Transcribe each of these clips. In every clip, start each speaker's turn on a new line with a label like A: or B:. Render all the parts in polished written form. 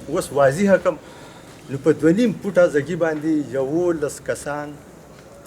A: اوس واضحه کم نو په 2.5 فوټه ځګي باندې 11 کسان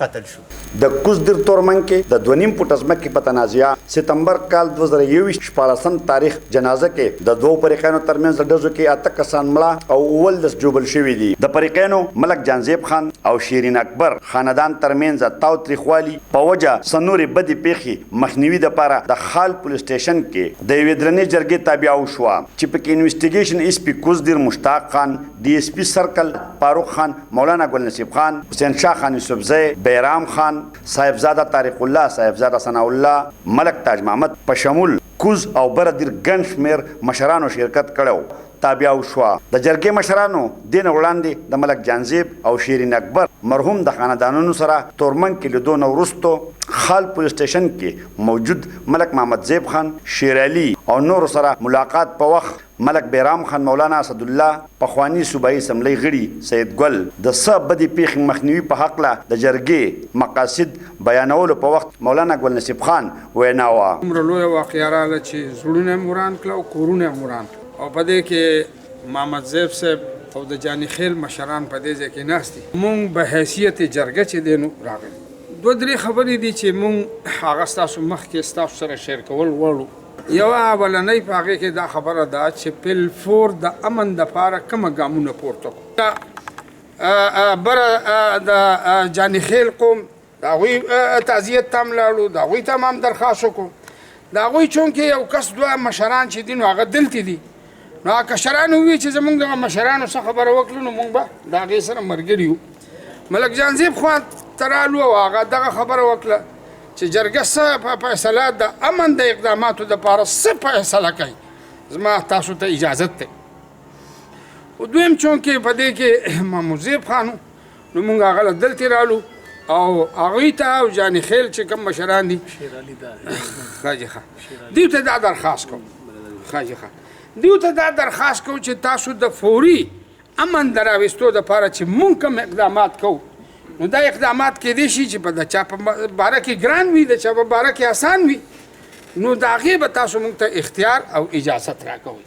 A: قتل شو.
B: د قصور طرمنگ کې د 2.5 فوټه ځمکې په تنازعہ سپتمبر کال 2021 14 تاریخ جنازه کې د دوه فریقینو ترمنځ د ډزو کې 8 کسان مړه او 19 جوبل شوي دي. د فریقینو ملک جانزیب خان او شیرین اکبر خاندان ترمنځ تاو تریخوالي په وجه سنوري بدی پیښې مخنیوي لپاره د خال پولیس سټیشن کې د یوې درنې جرګې تابع وشوه چې پکې انویسټیګیشن اس پی قصور مشتاق خان، D S P سرکل فاروق خان، مولانا گل نصیب خان، حسین شاه خان یوسفزئی، بیرام خان، صاحبزاده طارق الله، صاحبزاده ثناء الله، ملک تاج محمد په شمول کوز او بردیر ګڼ شمېر مشرانو شرکت کړی تابع وشوه. د جرګې مشرانو دین وړاندې د ملک جانزیب او شیرین اکبر مرحوم د خاندانونو سره تورمنګ کې لیدو نه وروستو خال پولیس سټیشن کې موجود ملک محمد زیب خان، شیر علي او نور سره ملاقات په وخت ملک بیرام خان، مولانا اسد الله، پخوانی صوبایي اسمبلی غړي سید ګل د څه بدې پیښې مخنیوي په هکله د جرګې مقاصد بیانولو په وخت مولانا ګل نصیب خان وینا وه.
C: دومره لویه واقعه راغله چې زړونه یې وران کړه او کورونه یې وران کړه او په دې کې محمد زیب صاحب او د جاني خیل مشران په دې ځای کې ناست دي. مونږ به حیثیت جرګه چې دی نو راغلي 2-3 خبرې دي چې مونږ هغه ستاسو مخکې ستاسو سره شیر کول غواړو. یوه اولنۍ په هغې کې دا خبره ده چې پلفور د امن دپاره کومه ګامونه پورته کړو. بره د جاني خیل قوم د هغوی تعزیت ته هم لاړو، د هغوی ته هم درخواست وکړو. د هغوی چونکې یو کس 2 مشران چې دي نو هغه دلته دي، نو هغه کشران ووایي چې زمونږ دغه مشرانو څه خبره وکړو نو مونږ به د هغې سره ملګري یو. ملک جانزیب خوا ته رالو او هغه دغه خبره وکړه چې جرګه څه په فیصله د امن د اقداماتو دپاره څه فیصله کوي، زما تاسو ته اجازت دی. او دویم چونکې په دې کې محمود زیب خان نو مونږ هغه له دلتې رالو او هغوی ته او جاني خیل چې کوم مشران دي دیو ته دا درخواست کوم دیو ته دا درخواست کوو چې تاسو د فوري امن د راوستو دپاره چې مونږ کوم اقدامات کوو نو دا اقدامات کېدای شي چې په د چا په باره کې ګران وي، د چا په باره کې آسان وي، نو د هغې به تاسو مونږ ته اختیار او اجازت راکوئ.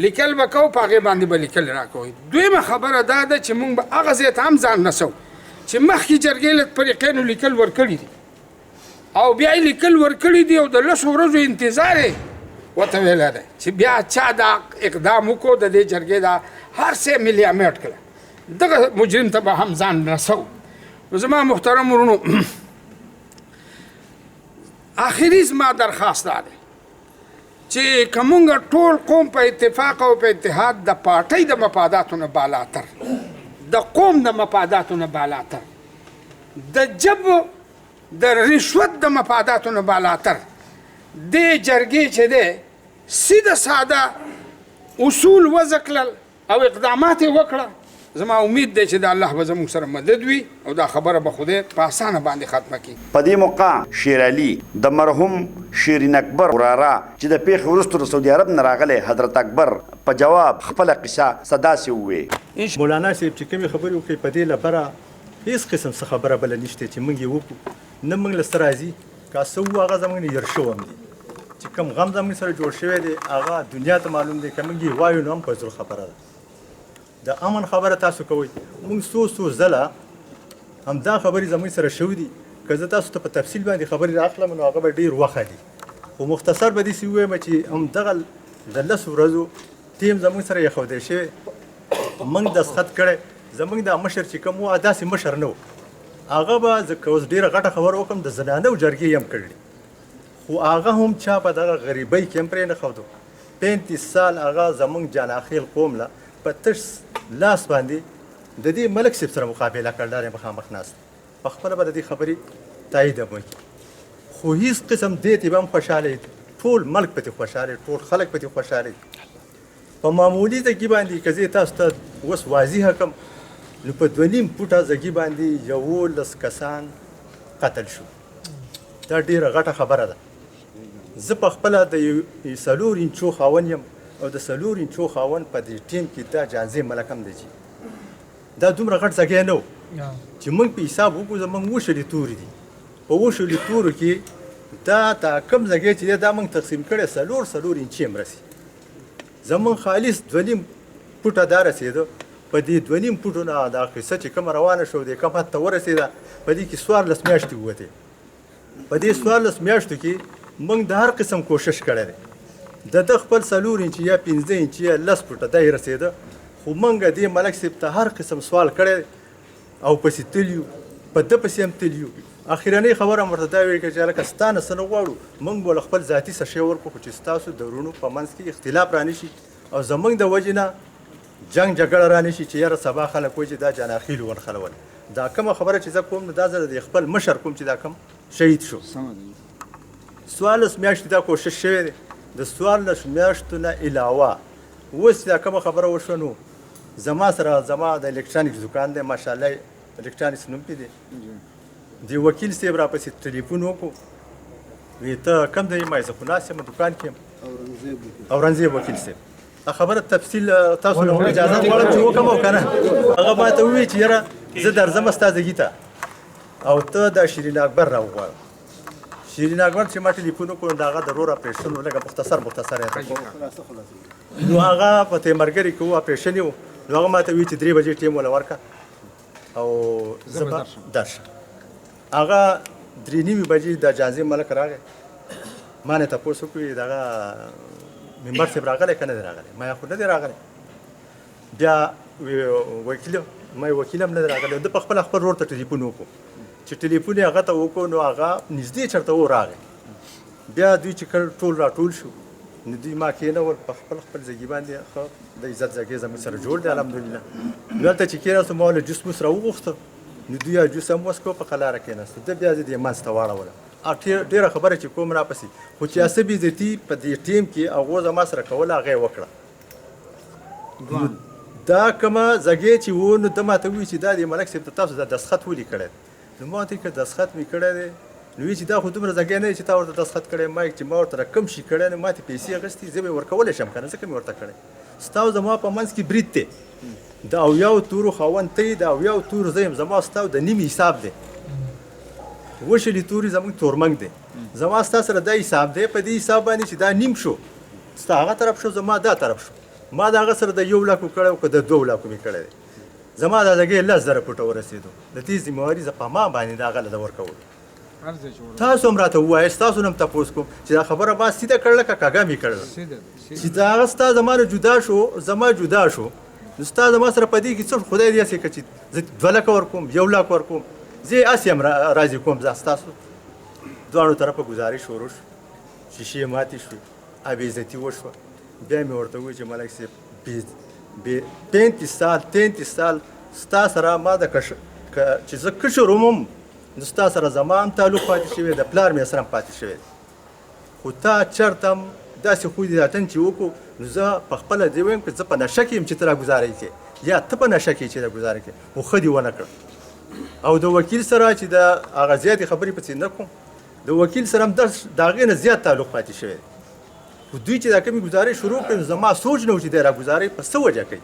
C: لیکل به کوو، په هغې باندې به لیکل راکوئ. دویمه خبره دا ده چې مونږ به هغه ځای ته هم ځان رسوو چې مخکې جرګې له فریقینو لیکل ورکړي دي او بیا یې لیکل ورکړي دي او د 10 ورځو انتظار یې ورته ویلی دی چې بیا چا دا اقدام وکړو د دې جرګې دا هر څه ملیامټ کړه، دغه مجرم ته به هم ځان رسوو. نو زما محترم ورونو، آخري زما درخواست دا دی چې که مونږ ټول قوم په اتفاق او په اتحاد د پارټۍ د مفاداتو نه بالاتر، د قوم د مفاداتو نه بالاتر، د جبو د رشوت د مفاداتو نه بالاتر دې جرګې چې دی سیده ساده اصول وضع کړل او اقدامات یې وکړه، زما امید دی چې د الله به زموږ سره مدد وي او دا خبره به خدای په اسانه باندې ختمه کړي.
B: په دې موقع شیر علي د مرحوم شیرین اکبر وراره چې د پیښې وروسته د سعودي عرب نه راغلی حضرت اکبر په جواب خپله قصه داسې وویې.
A: مولانا صاحب چې کومې خبرې وکړې په دې لپاره هېڅ قسم څه خبره بله نشته چې موږ یې وکړو، نه موږ له څه راځي. که څه وو هغه زموږ نه هېر شوی هم دي، چې کوم غم زموږ سره جوړ شوی دی هغه دنیا ته معلوم دی. که موږ یې وایو نو هم په زړه خبره ده. د امن خبره تاسو کوئ، موږ څو ځله همدا خبرې زموږ سره شوي دي. که زه تاسو ته په تفصیل باندې خبرې راخلم نو هغه به ډېر وخت دي، خو مختصر به داسې ووایم چې همدغه د 10 ورځو ټیم زموږ سره ایښودی شوی، موږ دستخط کړی. زموږ دا مشر چې کوم و داسې مشر نه و، هغه به زه که اوس ډېره غټه خبره وکړم د زنانو جرګې یې هم کړلې، خو هغه هم چا په دغه غریبۍ کې هم پرې نه ښودو. 35 سال هغه زموږ جاناخیل قوم له په تش لاس باندې د دې ملک صاحب سره مقابله کړل، مخامخ ناست، په خپله به د دې خبرې تایید هم وکړي. خو هېڅ قسم دې ته به هم خوشحاله، ټول ملک پکې خوشحاله، ټول خلک پکې خوشحاله. په معمولي ځګي باندې که زه تاسو ته اوس واضحه کړم نو په 2.5 فوټه ځګي باندې 11 کسان قتل شو. دا ډېره غټه خبره ده. زه په خپله د 4 انچو خاوند یم او د 4 انچو خاوند په دې ټیم کې دا جانزې ملک هم دی. دا دومره غټ ځګی نه و چې موږ په حساب وکړو. زموږ 2 شلي تورې دي، په 2 شلي تورو کې دا کم ځګی چې دی دا موږ تقسیم کړی 4 انچې هم رسي. زموږ خالص 2.5 پوټه دا رسېده په دې 2.5 فوټو نه دا قصه چې کومه روانه شوه دې کوم حد ته ورسېده په دې کې 14 میاشتې ووتې په دې 14 میاشتو کې موږ د هر قسم کوشش کړی دی د خپل 4 انچي یا 15 انچي یا 10 فوټه دی رسېده خو موږ دې ملک صاحب ته هر قسم سوال کړی او پسې تلیو په ده پسې هم تلیو اخرنۍ خبره ورته دا ویل چې هلکه ستا نه څه نه غواړو موږ به له خپل ذاتي څه شی ورکړو خو چې ستاسو د وروڼو په منځ کې اختلاف رانه شي او زموږ د وجې نه جنګ جګړه رانه شي چې یاره سبا خلک وایي چې دا جناخیلو ونښلول دا کومه خبره چې زه کوم نو دا زه د خپل مشر کوم چې دا کوم شهید شو 14 میاشتې دا کوشش شوی دی د 14 میاشتو نه علاوه اوس دا کومه خبره وشوه نو زما سره زما د الکترانیکس دکان دی ماشاءالله الکترانیکس نوم پې دی د وکیل صاحب راپسې ټلیفون وکړو وی ته کوم دی ما زه خو ناست یم دکان کې یم اورنګزیب وکیل صاحب خبره تفصیل تاسو له اجازه غواړم چې وکړم او که نه هغه ما ته وویل چې یاره زه درځم ستا ځګي ته او ته دا شیرین اکبر راوغواړه شیرین اکبر چې ما ټلیفون وکړو د هغه د رور اپریشن و لږه مختصر یې نو هغه په تیمرګري کې و اپریشن یې و نو هغه ما ته وویل چې 3 بجې ټیم وله ورکړه او زه به درشم هغه 3:30 بجې د جازي ملک راغی ما نه تپوس وکړو دغه ممبر صاحب راغلی که نه دی راغلی ما خو نه دی راغلی بیا وکیل ما وکیل هم نه دی راغلی ده په خپل ورور ته ټلیفون وکړو چې ټلیفون یې هغه ته وکړو نو هغه نږدې چېرته و راغی بیا دوی چې کله ټول راټول شو نو دوی ما کېنول په خپل ځګي باندې ښه د عزت ځګی زموږ سره جوړ دی الحمدلله نو هلته چې کېناستو ما له جوس موس راوغوښته نو دوی جوس هم وڅښو په قلاره کېناستو ده بیا زه دې منځ ته واړولم ډېره خبره چې کوم راپسې خو چې څه بېعزتي په دې ټیم کې هغو زما سره کوله هغه یې وکړه دا کومه ځګی چې و نو ده ما ته ووایي چې دا د ملک صاحب ته تاسو دا دستخط ولې کړی نو ما ورته ویل که دستخط مې کړی دی نو وایي چې دا خو دومره ځګی نه دی چې تا ورته دستخط کړی ما چې ما ورته کم شي کړی نو ما ته پیسې اخیستې زه به یې ورکولی شم که نه ځکه مې ورته کړی ستا او زما په منځ کې برید دی د 70 تورو خاوند ته یې د 70 تورو زه یم زما ستا د نیم حساب دی وشلي توري زموږ تورمنګ دی زما ستا سره دا حساب دی په دې حساب باندې چې دا نیم شو ستا هغه طرف شو زما دا طرف شو ما د هغه سره د 1 لک کړی او که د 2 لکو مې کړی دی زما دا ځګی 10,000 فوټه ورسېدو د دې ذمهواري زه په ما باندې د هغه له ورکولو تاسو هم راته ووایاست تاسو نه هم تپوس کوم چې دا خبره ما سیده کړله که کږه مې کړله چې د هغه ستا زما نه جدا شو زما جدا شو نو ستا زما سره په دې کې څه خدای دې هسې که چې زه 2 لکه ورکوم 1 لک ورکوم زه یې هسې هم راضي کوم زه ستاسو دواړو طرفه ګزارش شروع شو شیشې ماتې شوې بېعزتي وشوه بیا مې ورته وویل چې ملک صاحب 33 سال ستا سره ما د چې زه کشر وم نو ستا سره زما هم تعلق پاتې شوی د پلار مې سره هم پاتې شوی خو تا چېرته هم داسې خوی د اتن چې وکړو نو زه په خپله دې وایم که زه په نشه کې یم چې ته راګزاره کوې یا ته په نشه کې چې راګزاره کوې خو ښه دې ونه کړ او د وکیل سره چې د هغه زیاتې خبرې پسې نه کوم د وکیل سره هم د هغې نه زیات تعلق پاتې شوی دی خو دوی چې دا کومې ګزارې شروع کړې نو زما سوچ نه و چې دی راګزارې په څه وجه کوي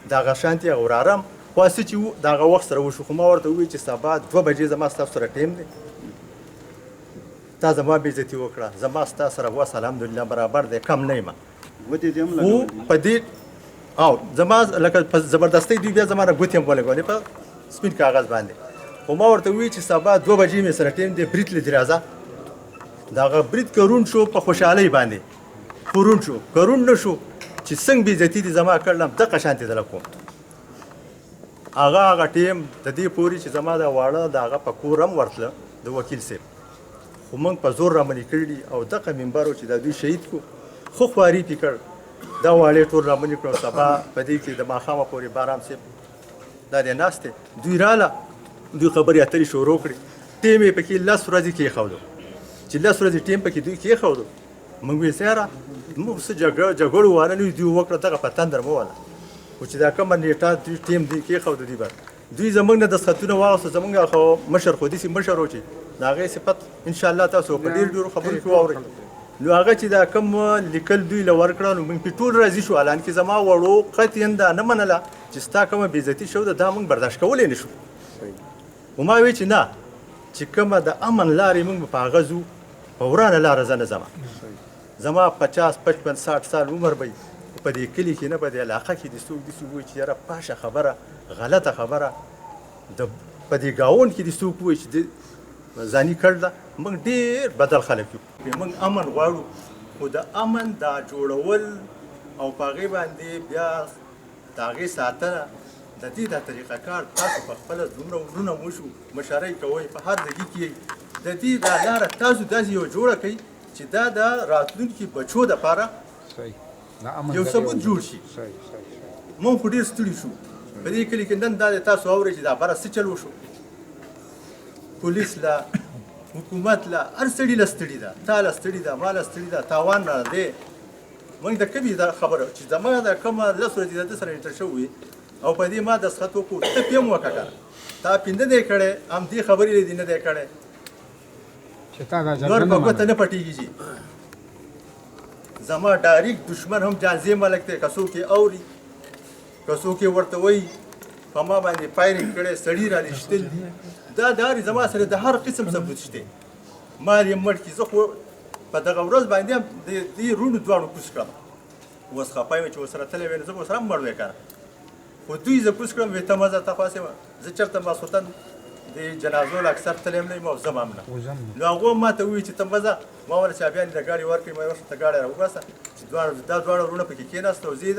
A: د هغه شانتې هغه وراره هم خو هسې چې د هغه وخت سره وشو خو ما ورته وویل چې سبا 2 بجې زما ستاسو سره ټیم دی تا زما بېعزتي وکړه زما ستا سره وس الحمدلله برابر دی کم نه یم خو په دې او زما لکه په زبردستۍ دوی بیا زما نه ګوتې هم ولګولې په سپین کاغذ باندې خو ما ورته وویل چې سبا 2 بجې مې سره ټیم دی برید لیدې راځه د هغه برید کرون شو په خوشحالۍ باندې خورون شو کرون نه شو چې څنګه بېعزتي دې زما کړلم دغه شانتې دله کوم هغه ټیم د دې پورې چې زما دا واړه د هغه په کور هم ورتله د وکیل صاحب خو موږ په زور رامنې کړي او دغه ممبر و چې دا دوی شهید کړو خو خواري پې کړ دا واړې ټول رامنې کړو سبا په دې کې د ماښامه پورې بارام صاحب دا دی ناست دی دوی راله دوی خبرې اترې شروع کړې ټیم یې پکې 10 ورځې کېښودو چې 10 ورځې ټیم پکې دوی کېښودو موږ ویل سیاره موږ څه جګړو واله نه دوی وکړه دغه په تندر مه واله خو چې دا کومه نیټه دوی ټیم دوی کېښودو دوی زموږ نه دستخطونه واغوسته زموږ خو مشر خو داسې مشر و چې د هغې صفت انشاءالله تاسو په ډېر ډېرو خبرو کې واورئ نو هغه چې دا کوم لیکل دوی له ورکړه نو موږ پې ټول راضي شو حالان کې زما وړو قطعا دا نه منله چې ستا کومه بېعزتي شو ده دا موږ برداشت کولی نه شو خو ما وی چې نه چې کومه د امن لارې موږ به په هغه ځو په ورانه لاره زه نه ځمه زما 50 55 60 سال عمر به په دې کلي کې نه په دې علاقه کې د څوک داسې ووایي چې یاره پاشه خبره غلطه خبره په دې ګاونډ کې د څوک ووایي چې ځاني کړ ده موږ ډېر بدل خلک یو موږ امن غواړو خو د امن دا جوړول او په هغې باندې بیا د هغې ساتنه د دې دا طریقه کار تاسو په خپله دومره ورونه وشو مشرۍ کوئ په هر ځای کې د دې دا لاره تاسو داسې یو جوړه کوئ چې دا د راتلونکي بچو دپاره یو ثبوت جوړ شي موږ خو ډېر ستړي شو په دې کلي کې نن دا د تاسو اورئ چې دا بره څه چل وشو پولیس له حکومت له هر سړي له ستړي ده تا له ستړي ده ما له ستړي ده تاوان را دی موږ د کومې دا خبره چې زما د کومه لس ورځې د ده سره انټر شوي او په دې ما دستخط وکړو ته پې هم وکړه که تا پې نه دی کړی هم دې خبرې دې نه دی کړی نور په ګوته نه پټېږي چې زما ډایرکټ دشمن هم جانزی ملک دی که څوک یې اوري که څوک یې ورته وایي په ما باندې فایرنګ کړی سړي را رښتل دي دا داري زما سره د هر قسم ثبوت شته مال یې مړ کړي زه خو په دغه ورځ باندې هم د دې روڼو دواړو کوز کړم اوس خفه یم چې ورسره تللی وی نو زه به ورسره هم مړ وی که خو دوی زه کوز کړم وی ته مه ځه ته پاسې وه زه چېرته ماسخوتن د جنازو له اکثر تللی هم نه یم او زه هم نه نو هغو ما ته ووایي چې ته مه ځه ما ویل چې بیا دې د ګاډي ورکړې ما یې ورته ګاډی را وباسه چې دا دواړه وروڼه پکې کېناسته او زه یې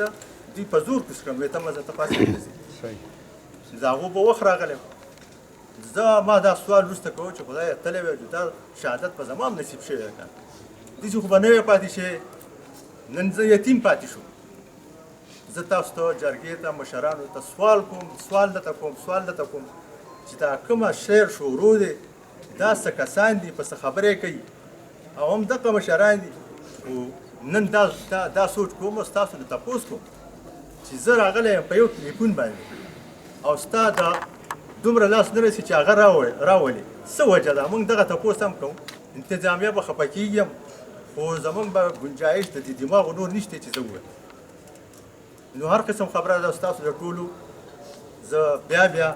A: دوی په زور کوز کړم وی ته مه ځه ته پاسې ونه ځې د هغو په وخت راغلی زه ما دا سوال وروسته کوم چې خدایه تللی وی دا شهادت به زما هم نصیب شوی ده که داسې خو به نه وی پاتې شوی نن زه یتیم پاتې شوم زه تاسو ته جرګې ته مشرانو ته سوال درته کوم چې دا کومه شعر شروع دی دا څه کسان دي په څه خبرې کوي او هم دغه مشران دي خو نن دا سوچ کوم او ستاسو نه تپوس کوم چې زه راغلی یم په یو تلیفون باندې او ستا دا دومره لاس نه رسي چې هغه راولي څه وجه ده موږ دغه تپوس هم کوو انتظامیه به خفه کېږي خو زموږ به ګنجایش د دې دماغو نور نشته چې زه ووایم نو هر قسم خبره ده ستاسو د ټولو زه بیا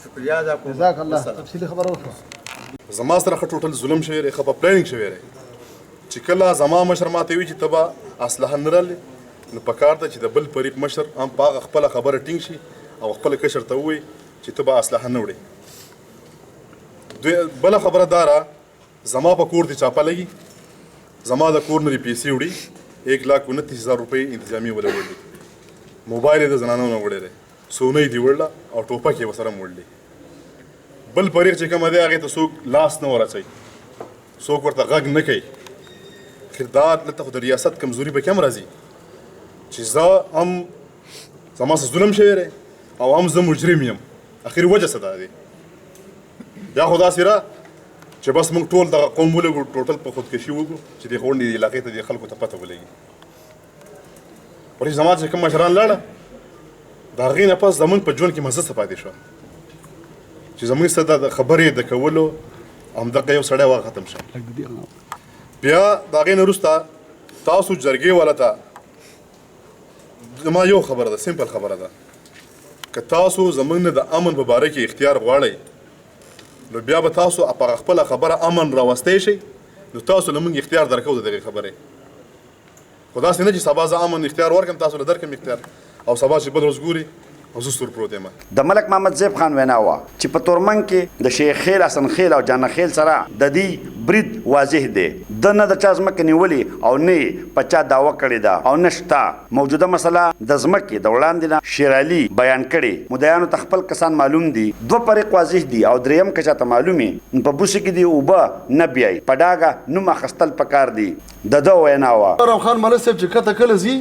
A: شکریه ادا کوم
D: جزاک الله تفصیلي خبره وکړه
E: زما سره ښه ټوټل ظلم شوی دی ښه په پلانینګ شوی دی چې کله زما مشر ماته وي چې ته به اسلحه نه رالې نو پکار ده چې د بل فریق مشر هم په هغه خپله خبره ټینګ شي او خپله کشر ته ووایي چې ته به اسلحه نه وړې بله خبره دا ده زما په کور دې چاپه لګي زما د کور نه دې پیسې وړي 1,29,000 روپۍ انتظامي وله وړلي موبایل یې د زنانو نه وړی دی سونه یې دې وړله او ټوپک یې ورسره هم وړلي بل فریق چې کومه دی هغې ته څوک لاس نه ورچوي څوک ورته غږ نه کوي خیر دا دلته خو د ریاست کمزوري به کې هم راځي چې زه هم زما څه ظلم شوی دی او هم زه مجرم یم اخر وجه څه دا دی یا خو داسې را چې بس موږ ټول دغه قوم ولګو ټوټل په خودکشي وکړو چې دې غونډې علاقې ته دې خلکو ته پته ولګي ورې زما چې کوم مشران لاړه د هغې نه پس زموږ په ژوند کې مزه څه پاتې شوه چې زموږ څه د خبرې د کولو همدغه یو سړی واغ ختم شه بیا د هغې نه وروسته تاسو جرګې والا ته زما یو خبره ده سمپل خبره ده که تاسو زموږ نه د امن په باره کې اختیار غواړئ نو بیا به تاسو په خپله خبره امن راوستی شئ نو تاسو له موږ اختیار درکوو د دغې خبرې خو داسې نه چې سبا زه امن اختیار ورکړم تاسو له درکړم اختیار او سبا چې بل ورځ ګوري او زه ستور پروت یم
B: د ملک محمد زیب خان وینا وه چې په طرمنگ کې د شیخ خیل حسن خیل او جانه خیل سره د دې برید واضح دی د نه د چا ځمکې نیولې او نه یې په چا دعوه کړې ده او نه شته موجوده مسله د ځمکې د وړاندې نه شیر علي بیان کړې مدعیانو ته خپل کسان معلوم دي دوه فریق واضح دي او دریم که چاته معلوم وي په بوسې کې دي اوبه نه بیایي په ډاګه نوم اخیستل پکار دي د ده وینا وه
D: خان ملک صاحب چې کته کله ځي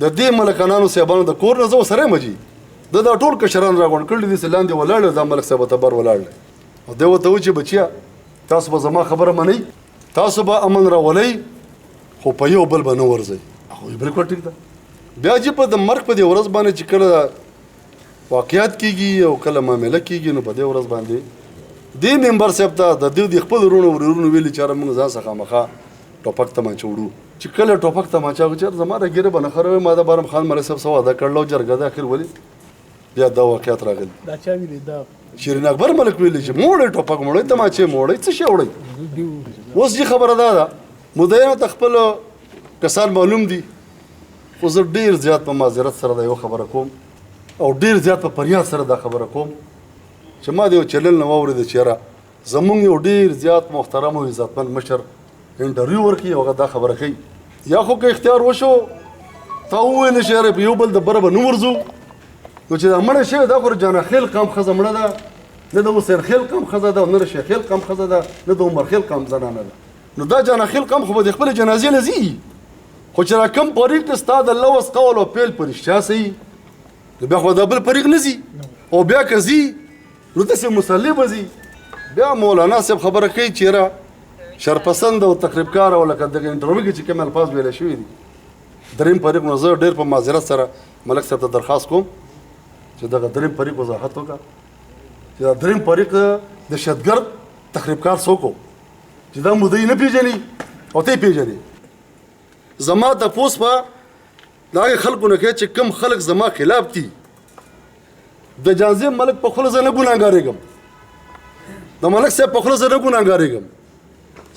D: د دې ملکانانو صاحبانو د کور نه زه ورسره یم جي د دا ټول کشران راغونډ کړي دي چې لاندې ولاړ دا ملک صاحب ته بر ولاړ او دی ورته وایي چې بچیا تاسو به زما خبره منئ تاسو به امن راولئ خو په یو بل به نه ورځئ هغوی بلکل ټیک ده بیا چې په د مرګ په دې ورځ باندې چې کله واقعیات کېږي او کله معامله کېږي نو په دې ورځ باندې دې ممبر صاحب ته د دوی د خپل ورونو ویلي چې موږ ځان څخه خامخا ټوپک تماچه وړو چې کله ټوپک تماچه وچر زما د ګیره به نه خروي ما د بارم خان ملک صاحب څه واده کړلو جرګه د اخر ولي بیا دا واقعیت راغلی
F: دا چا ویلي دا
D: شیرین اکبر ملک ویلي چې موړی ټوپک موړی تماچې موړی څه شی وړی اوس چې خبره دا ده مدعیانو ته خپل کسان معلوم دي خو زه ډېر زیات په معذرت سره دا یو خبره کوم او ډېر زیات په فریاد سره دا خبره کوم چې ما د یو چینل نه واورېده چې یاره زمونږ یو ډېر زیات محترم او عزتمند مشر انټرویو ورکړي او هغه دا خبره کوي یا خو که اختیار وشو تا وویل چې یاره په یو بل د بره به نه ورځو نو چې دا مړه شوې دا خو جانا خیل قام ښځه مړه ده نه د حسین خیل قام ښځه ده او نه د شیخ خیل قام ښځه ده نه د عمر خیل قام زنانه ده نو دا جانا خیل قام خو به د خپلې جنازې نه ځي خو چې را کم فریق دی ستا د لوس قول او پیل په رښتیا صحیح نو بیا خو دا بل فریق نه ځي او بیا که ځي نو داسې مصلي به ځي بیا مولانا صاحب خبره کوي چې یاره شرپسند او تقریبکار او لکه دغه انټرویو کې چې کوم الفاظ ویلی شوي دي دریم فریق نو زه ډېر په معذرت سره ملک صاحب ته درخواست کوم چې دغه دریم فریق وضاحت وکړه چې دا دریم فریق د شتګرد تخریبکار څوک و چې دا مودی نه پېژني او ته یې پېژنې زما تپوس به د هغې خلکو نه کوي چې کوم خلک زما خلاف دي د جانزې ملک په خوله زه نه ګناهګارېږم د ملک صاحب په خوله زه نه ګناهګارېږم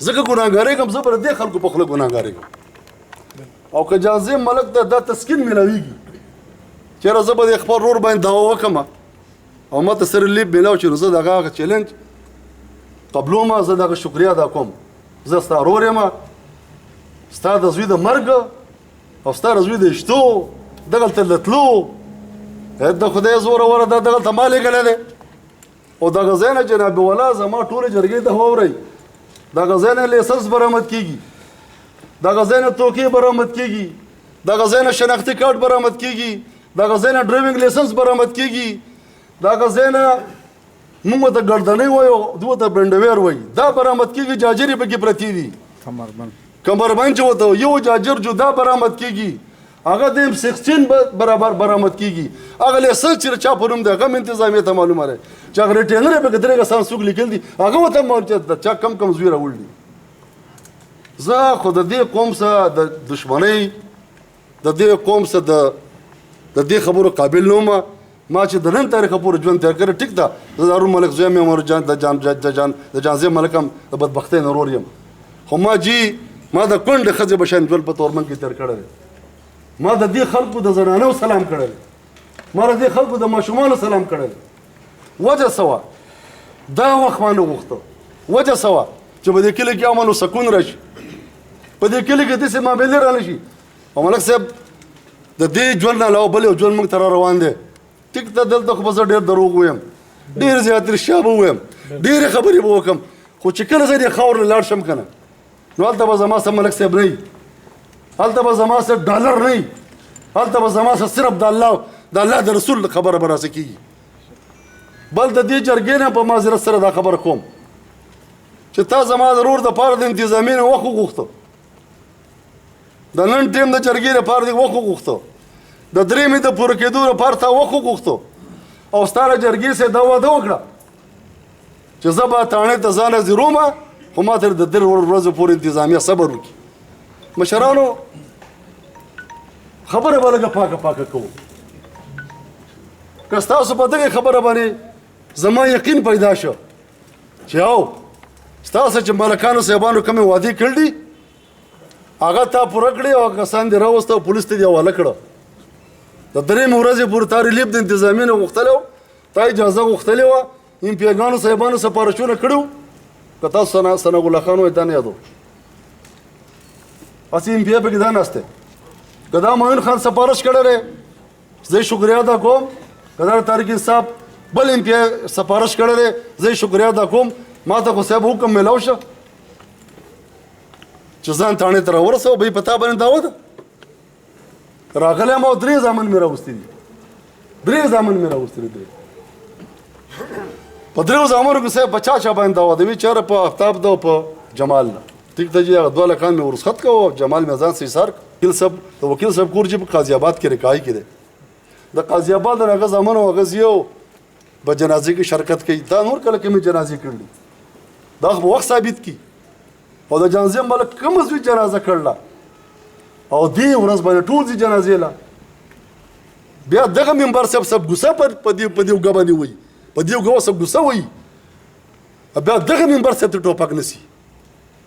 D: ځکه ګناهګارېږم زه به د دې خلکو په خوله ګناهګارېږم او که جانزې ملک ته دا تسکین میلاویږي چېرې زه به د خپل رور باندې دعوا وکړم او ما ته سره لیب میلاو چې نو زه د هغه چیلنج قبلوم زه د هغه شکریا ادا کوم زه ستا رور یم ستا د زوی د مرګ او ستا د زوی د اشتو دغلته د تلو د خدای زوره وره دا دغلته ما لېږلی دی او دغه ځای نه جناب والا زما ټولې جرګې ته واورئ دغه ځای نه لیسنس برآمد کېږي دغه ځای نه توکې برآمد کېږي دغه ځای نه شناختي کارت برآمد کېږي دغه ځای نه ډرایوینګ لیسنس برآمد کېږي دغه ځای نه موږ ته ګردنۍ وایو دوی ته بنډویر وایي دا برآمد کېږي جاجرې پکې پرتې دي کمربند چې ورته یو جاجر جدا برآمد کېږي هغه د M16 برابر برآمد کېږي هغه لیسنس چې چا په نوم دی هغه هم انتظامیه ته معلومه دی چې هغه ریټینر یې پکې درې کسان څوک لیکل دي هغه ورته معلوم چې چا کم کم زوی راوړي دي زه خو د دې قوم سره د دشمنۍ د دې قوم سره د دې خبرو قابل نه وم ما چې د نن تاریخه پورې ژوند تېر کړی ټیک ده زه د هارون ملک زوی یم د جانزې ملک هم د بدبختۍ نه رور یم خو ما د کونډې ښځې په شان ژوند په طرمنگ کې تېر کړی دی ما د دې خلکو د زنانو سلام کړی دی ما د دې خلکو د ماشومانو سلام کړی دی وجه څه وه دا وخت ما نه غوښته وجه څه وه چې په دې کلي کې امن و سکون راشي په دې کلي کې داسې معاملې رانه شي او ملک صاحب د دې ژوند نه علاوه بل یو ژوند موږ ته را روان دی ټیک ته دلته خو به زه ډېر دروغ ویم ډېر زیات رښتیا به ووایم ډېرې خبرې به وکړم خو چې کله زه دې خاور نه لاړ شم که نه نو هلته به زما سره ملک صاحب نه وي هلته به زما سره ډالر نه وي هلته به زما سره صرف د الله د رسول خبره به راسه کېږي بل د دې جرګې نه په معذرت سره دا خبره کوم چې تا زما د رور دپاره د انتظامي نه وخت وغوښته د نن ټیم د جرګې لپاره دې وخت وغوښته د درېمې د پوره کېدو لپاره تا وخت وغوښته او ستا له جرګې سره دا واده وکړه چې زه به تاڼې ته ځان حاضروم خو ما ته د درې ورځو پورې انتظامیه صبر وکړي مشرانو خبره به لږه پاکه کوو که ستاسو په دغې خبره باندې زما یقین پیدا شو چې او ستاسو چې ملکانو صاحبانو کومې وعدې کړي دي هغه تا پوره کړې او کسان دې راوسته او پولیس ته دې حواله کړه د درېیمې ورځې پورې تا ریلیف د انتظامي نه غوښتلی و تا اجازه غوښتلې وه امپیګانو صاحبانو سفارشونه کړي وو که تاسو ثناء الله خان وایي دا نه یادو هسې امپیا پکې دا ناست دی که دا معین خان سفارش کړی دی زه شکریا ادا کوم که دا طارق صاحب بل امپیا سفارش کړی دی زه شکریا ادا کوم ما ته خو صاحب حکم میلاو شه چې ځان تاڼې ته راورسوه به یې په تا باندې دعوه ده راغلی یم او 3 زامن مې راوستي دي 3 زامن مې راوستي دي په 3 زامنو کې صاحب په چا باندې دعوه ده وي چېرې په آفتاب ده او په جمال نه ټیک ته چې هغه 2 لکان مې ورسخت کړه او جمال مې ځان سې ایثار کړ د وکیل صاحب کور چې په قاضي آباد کې رکایي کې دی د قاضي آباد هغه زامنو هغه زیو په جنازې کې شرکت کوي دا نور کله کې مې جنازې کړلې دا خو وخت ثابت کی او د جنازې ملک کوم زوی جنازه کړله او دې ورځ باندې ټول دې جنازې له بیا دغه منبر صاحب سب ګوسه په دې اوږه باندې وایي په دې اوږه سب ګوسه وایي بیا دغه منبر صاحب ته ټوپک نسی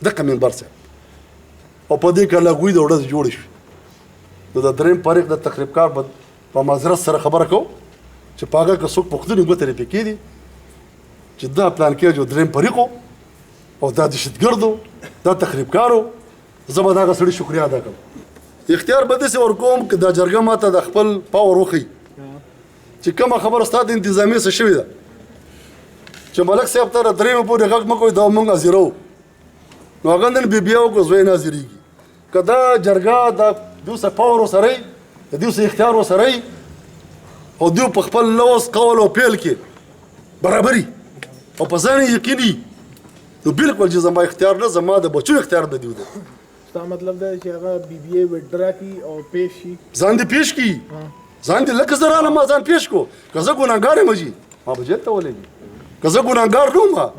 D: دغه منبر صاحب او په دې کې لږوي د ورځ جوړ شو نو د درېیم فریق د تخریب کار به په معذرت سره خبره کوو چې په هغه که څوک پوښتنې ګوتې رې پې کېدي چې دا پلان کې جو درېیم فریق او دا دهشتګرد و دا تخریب کار و زه به د هغه سړي شکریه ادا کوم اختیار به داسې ورکوم که دا جرګه ما ته د خپل پاور وښیي چې کومه خبره ستا د انتظامي څه شوې ده چې ملک صاحب ته د درېیمې پورې غږ مه کوئ دا موږ حاضرو نو هغه نن بیا وکړو زوی نه حاضرېږي که دا جرګه د دوی سره پاور ورسره وي د دوی سره اختیار ورسره وي او دوی په خپل لوز قول او پیل کې برابري او په ځان یې یقیني نو بالکل چې زما اختیار نه زما د بچو اختیار د دوی دی
F: ستا مطلب دا چې هغه بی بی اے وډرا کی او پیش شي
D: ځان دې پیش کی ځان دې لکه زه رالم ما ځان پیش کو که زه ګناهګار یم جي ما به جیل ته ولېږي که زه ګناهګار نه وم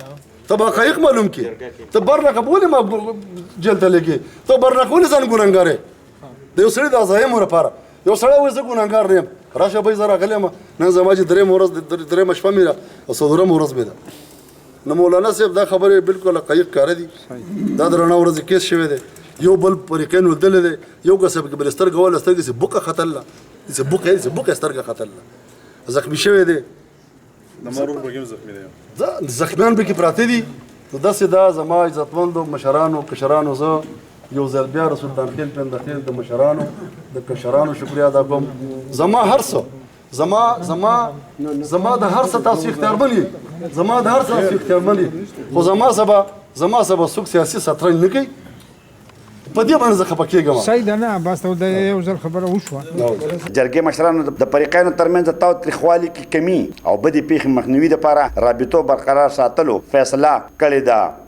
D: ته به حقایق معلوم کړې ته برنقه ولې ما جیل ته لېږې ته برنقه ولې ځان ګناهګار یې د یو سړي د ازایمو لپاره یو سړی وایي زه ګناهګار نه یم راشه بهی زه راغلی یم نن زما چې درېیمه شپه مې ده او څلورمه ورځ مې ده نو مولانا صاحب دا خبرې بالکل حقایق کاره دي دا د رڼا ورځې کیس شوی دی یو بل فریقین ولدلی دی یو کسب کې بل سترګه وله سترګې سې بوکه ختله سې بوکه سترګه ختله زخمی شوی دی
E: نمرور بګیم زخمی دی
D: دا زخمیان پکې پراته دي نو داسې دا زما عزتمندو مشرانو کشرانو زه یو ځل بیا رسول الله خیل پندخیل د مشرانو د کشرانو شکریه ادا کوم زما هر څه زما د هر څه تاسو اختیارمن یې زما د هر څه تاسو اختیارمن یې خو زما سبا څوک سیاسي شطرنج نه کوي په دې باندې زه خفه کېږم
C: صحیح ده نه بس ته د یو ځل خبره وشوه
B: جرګې مشرانو د فریقینو ترمنځ د تاوتریخوالي کې کمی او بدې پیښې مخنیوي دپاره رابطو برقرار ساتلو فیصله کړې ده